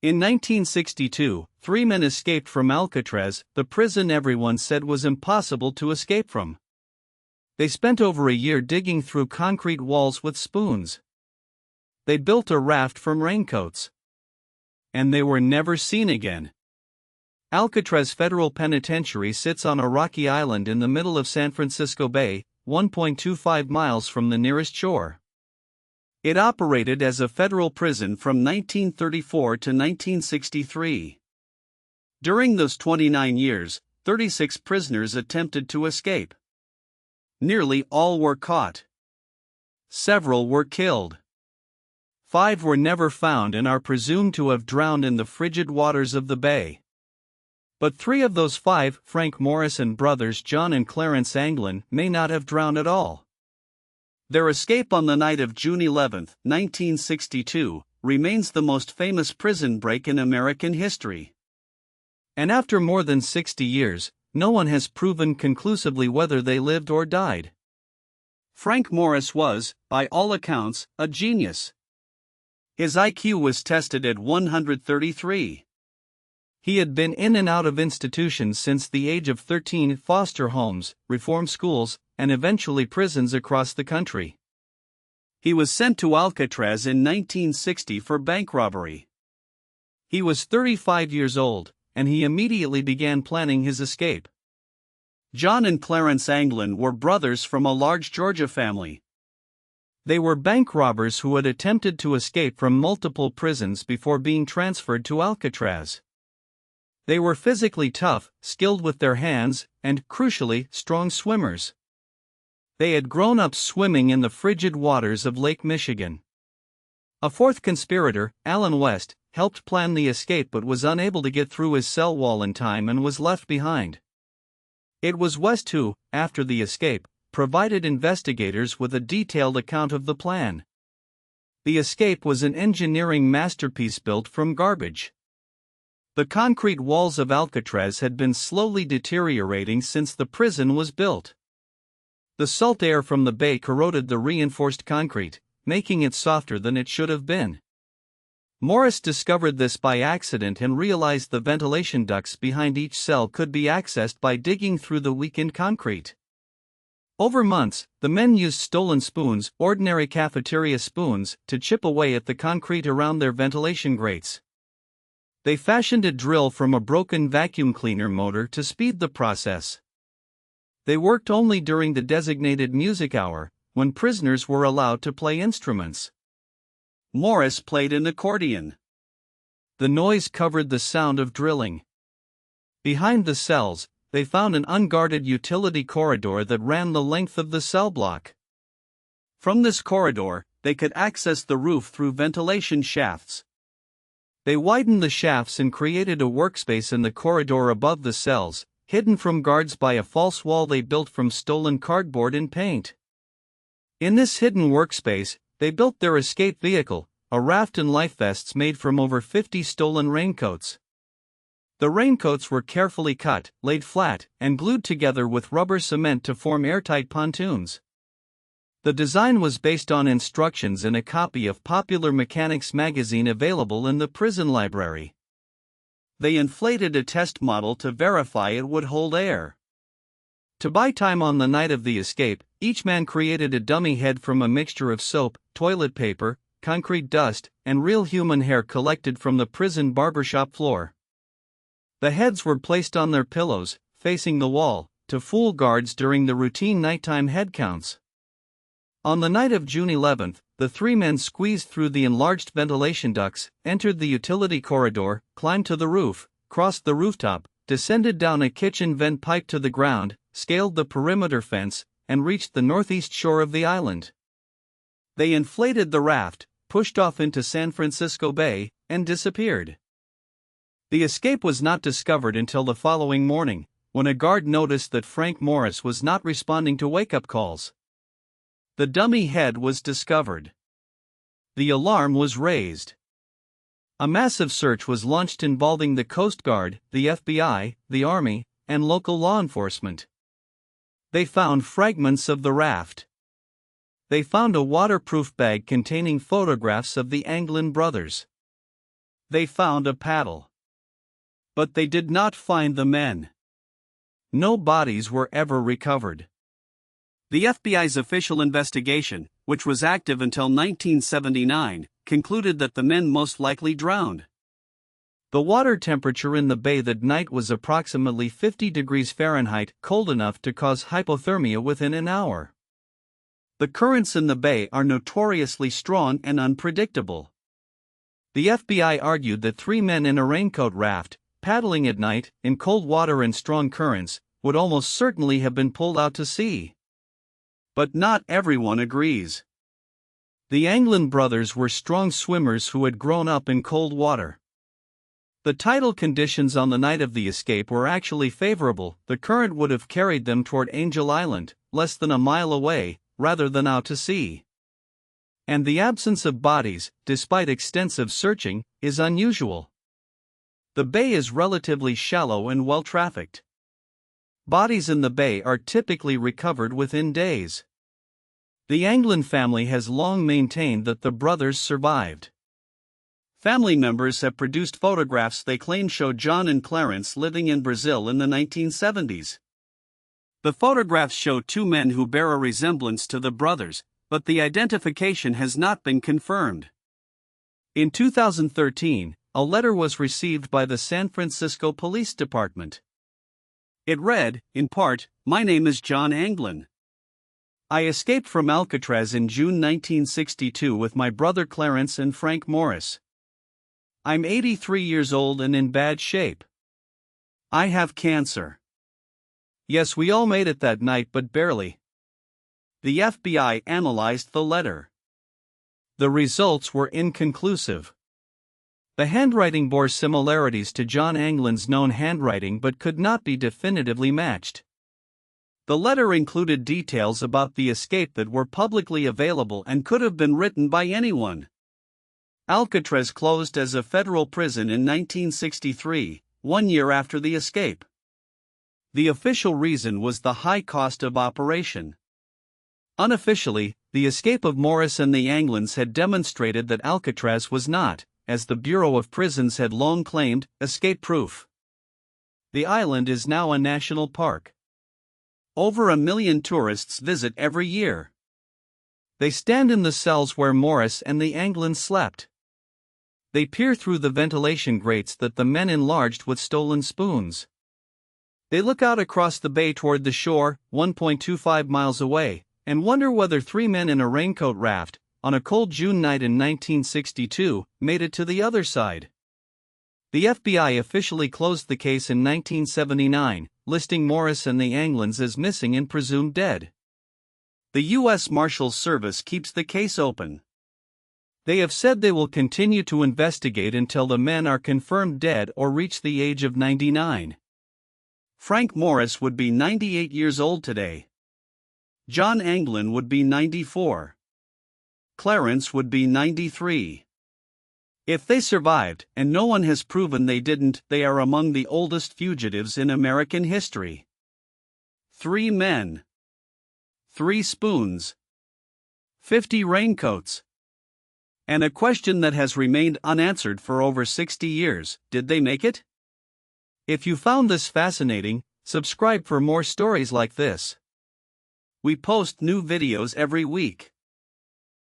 In 1962, 3 men escaped from Alcatraz, the prison everyone said was impossible to escape from. They spent over a year digging through concrete walls with spoons. They built a raft from raincoats. And they were never seen again. Alcatraz Federal Penitentiary sits on a rocky island in the middle of San Francisco Bay, 1.25 miles from the nearest shore. It operated as a federal prison from 1934 to 1963. During those 29 years, 36 prisoners attempted to escape. Nearly all were caught. Several were killed. 5 were never found and are presumed to have drowned in the frigid waters of the bay. But 3 of those 5, Frank Morris and brothers John and Clarence Anglin, may not have drowned at all. Their escape on the night of June 11, 1962, remains the most famous prison break in American history. And after more than 60 years, no one has proven conclusively whether they lived or died. Frank Morris was, by all accounts, a genius. His IQ was tested at 133. He had been in and out of institutions since the age of 13, foster homes, reform schools, and eventually prisons across the country. He was sent to Alcatraz in 1960 for bank robbery. He was 35 years old, and he immediately began planning his escape. John and Clarence Anglin were brothers from a large Georgia family. They were bank robbers who had attempted to escape from multiple prisons before being transferred to Alcatraz. They were physically tough, skilled with their hands, and, crucially, strong swimmers. They had grown up swimming in the frigid waters of Lake Michigan. A fourth conspirator, Allen West, helped plan the escape but was unable to get through his cell wall in time and was left behind. It was West who, after the escape, provided investigators with a detailed account of the plan. The escape was an engineering masterpiece built from garbage. The concrete walls of Alcatraz had been slowly deteriorating since the prison was built. The salt air from the bay corroded the reinforced concrete, making it softer than it should have been. Morris discovered this by accident and realized the ventilation ducts behind each cell could be accessed by digging through the weakened concrete. Over months, the men used stolen spoons, ordinary cafeteria spoons, to chip away at the concrete around their ventilation grates. They fashioned a drill from a broken vacuum cleaner motor to speed the process. They worked only during the designated music hour, when prisoners were allowed to play instruments. Morris played an accordion. The noise covered the sound of drilling. Behind the cells, they found an unguarded utility corridor that ran the length of the cell block. From this corridor, they could access the roof through ventilation shafts. They widened the shafts and created a workspace in the corridor above the cells, hidden from guards by a false wall they built from stolen cardboard and paint. In this hidden workspace, they built their escape vehicle, a raft and life vests made from over 50 stolen raincoats. The raincoats were carefully cut, laid flat, and glued together with rubber cement to form airtight pontoons. The design was based on instructions in a copy of Popular Mechanics magazine available in the prison library. They inflated a test model to verify it would hold air. To buy time on the night of the escape, each man created a dummy head from a mixture of soap, toilet paper, concrete dust, and real human hair collected from the prison barbershop floor. The heads were placed on their pillows, facing the wall, to fool guards during the routine nighttime head counts. On the night of June 11, the 3 men squeezed through the enlarged ventilation ducts, entered the utility corridor, climbed to the roof, crossed the rooftop, descended down a kitchen vent pipe to the ground, scaled the perimeter fence, and reached the northeast shore of the island. They inflated the raft, pushed off into San Francisco Bay, and disappeared. The escape was not discovered until the following morning, when a guard noticed that Frank Morris was not responding to wake-up calls. The dummy head was discovered. The alarm was raised. A massive search was launched involving the Coast Guard, the FBI, the Army, and local law enforcement. They found fragments of the raft. They found a waterproof bag containing photographs of the Anglin brothers. They found a paddle. But they did not find the men. No bodies were ever recovered. The FBI's official investigation, which was active until 1979, concluded that the men most likely drowned. The water temperature in the bay that night was approximately 50 degrees Fahrenheit, cold enough to cause hypothermia within an hour. The currents in the bay are notoriously strong and unpredictable. The FBI argued that 3 men in a raincoat raft, paddling at night, in cold water and strong currents, would almost certainly have been pulled out to sea. But not everyone agrees. The Anglin brothers were strong swimmers who had grown up in cold water. The tidal conditions on the night of the escape were actually favorable. The current would have carried them toward Angel Island, less than a mile away, rather than out to sea. And the absence of bodies, despite extensive searching, is unusual. The bay is relatively shallow and well-trafficked. Bodies in the bay are typically recovered within days. The Anglin family has long maintained that the brothers survived. Family members have produced photographs they claim show John and Clarence living in Brazil in the 1970s. The photographs show 2 men who bear a resemblance to the brothers, but the identification has not been confirmed. In 2013, a letter was received by the San Francisco Police Department. It read, in part, "My name is John Anglin. I escaped from Alcatraz in June 1962 with my brother Clarence and Frank Morris. I'm 83 years old and in bad shape. I have cancer." Yes, we all made it that night, but barely. The FBI analyzed the letter. The results were inconclusive. The handwriting bore similarities to John Anglin's known handwriting but could not be definitively matched. The letter included details about the escape that were publicly available and could have been written by anyone. Alcatraz closed as a federal prison in 1963, 1 year after the escape. The official reason was the high cost of operation. Unofficially, the escape of Morris and the Anglins had demonstrated that Alcatraz was not, as the Bureau of Prisons had long claimed, escape-proof. The island is now a national park. Over 1 million tourists visit every year. They stand in the cells where Morris and the Anglins slept. They peer through the ventilation grates that the men enlarged with stolen spoons. They look out across the bay toward the shore, 1.25 miles away, and wonder whether 3 men in a raincoat raft, on a cold June night in 1962, made it to the other side. The FBI officially closed the case in 1979, listing Morris and the Anglins as missing and presumed dead. The U.S. Marshals Service keeps the case open. They have said they will continue to investigate until the men are confirmed dead or reach the age of 99. Frank Morris would be 98 years old today. John Anglin would be 94. Clarence would be 93. If they survived, and no one has proven they didn't, they are among the oldest fugitives in American history. 3 men. 3 spoons. 50 raincoats. And a question that has remained unanswered for over 60 years, did they make it? If you found this fascinating, subscribe for more stories like this. We post new videos every week.